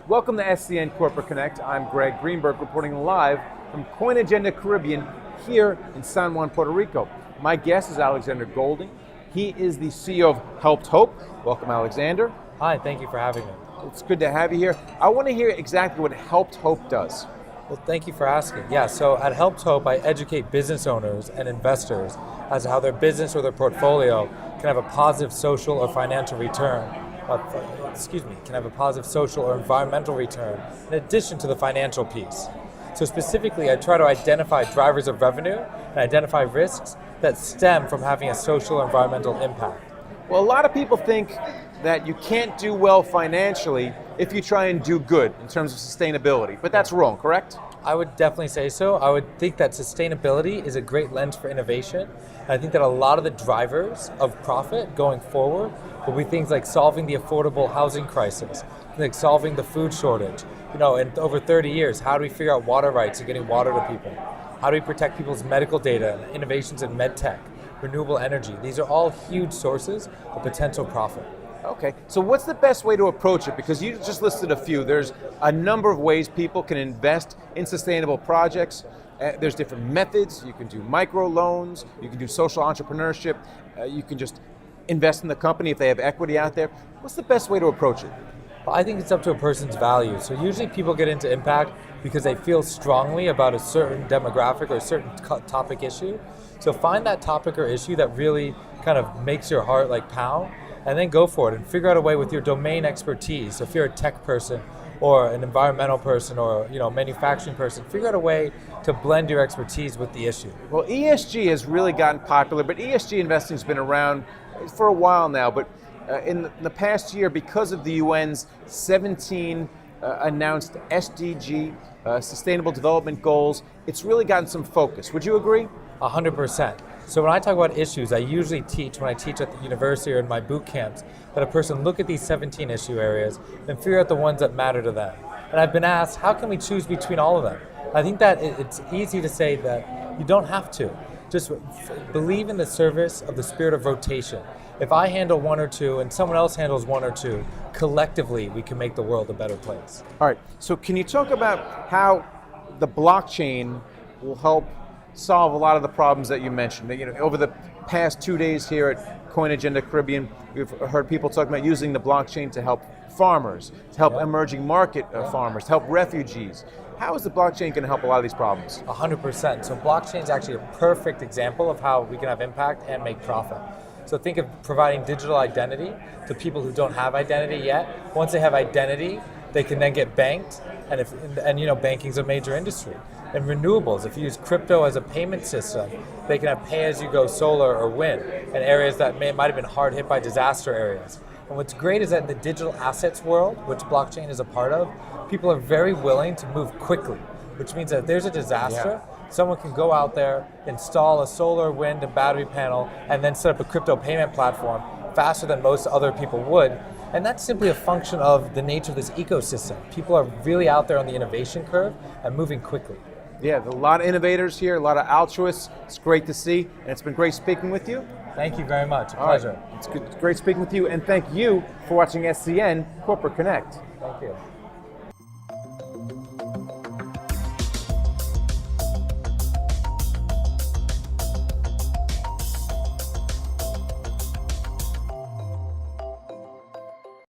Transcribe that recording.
Welcome to SCN Corporate Connect. I'm Greg Greenberg reporting live from CoinAgenda Caribbean here in San Juan, Puerto Rico. My guest is Alexander Golding. He is the CEO of Helped Hope. Welcome, Alexander. Hi, thank you for having me. It's good to have you here. I want to hear exactly what Helped Hope does. Well, thank you for asking. Yeah, so at Helped Hope, I educate business owners and investors as to how their business or their portfolio can have a positive social or financial return. Can have a positive social or environmental return in addition to the financial piece. So specifically, I try to identify drivers of revenue and identify risks that stem from having a social or environmental impact. Well, a lot of people think that you can't do well financially if you try and do good in terms of sustainability, but that's wrong, correct? I would definitely say so. I would think that sustainability is a great lens for innovation. And I think that a lot of the drivers of profit going forward will be things like solving the affordable housing crisis, like solving the food shortage. In over 30 years, how do we figure out water rights and getting water to people? How do we protect people's medical data, innovations in med tech, renewable energy? These are all huge sources of potential profit. Okay, so what's the best way to approach it? Because you just listed a few. There's a number of ways people can invest in sustainable projects. There's different methods. You can do micro loans, you can do social entrepreneurship, you can just invest in the company if they have equity out there. What's the best way to approach it? Well, I think it's up to a person's values. So usually people get into impact because they feel strongly about a certain demographic or a certain topic issue. So find that topic or issue that really kind of makes your heart like pound, and then go for it and figure out a way with your domain expertise. So if you're a tech person or an environmental person or manufacturing person, figure out a way to blend your expertise with the issue. Well, ESG has really gotten popular, but ESG investing has been around for a while now. But in the past year, because of the UN's 17 announced SDG, Sustainable Development Goals, it's really gotten some focus. Would you agree? 100%. So when I talk about issues, I usually teach, when I teach at the university or in my boot camps, that a person look at these 17 issue areas and figure out the ones that matter to them. And I've been asked, how can we choose between all of them? I think that it's easy to say that you don't have to. Just believe in the service of the spirit of rotation. If I handle one or two and someone else handles one or two, collectively we can make the world a better place. All right, so can you talk about how the blockchain will help solve a lot of the problems that you mentioned? Over the past 2 days here at CoinAgenda Caribbean, we've heard people talking about using the blockchain to help farmers, to help emerging market farmers, to help refugees. How is the blockchain going to help a lot of these problems? 100%. So blockchain is actually a perfect example of how we can have impact and make profit. So think of providing digital identity to people who don't have identity yet. Once they have identity, they can then get banked, and banking's a major industry. And renewables, if you use crypto as a payment system, they can have pay-as-you-go solar or wind in areas that might have been hard hit by disaster areas. And what's great is that in the digital assets world, which blockchain is a part of, people are very willing to move quickly, which means that if there's a disaster, someone can go out there, install a solar, wind, and battery panel, and then set up a crypto payment platform faster than most other people would. And that's simply a function of the nature of this ecosystem. People are really out there on the innovation curve and moving quickly. Yeah, a lot of innovators here, a lot of altruists. It's great to see, and it's been great speaking with you. Thank you very much. A pleasure. It's great speaking with you, and thank you for watching SCN Corporate Connect. Thank you.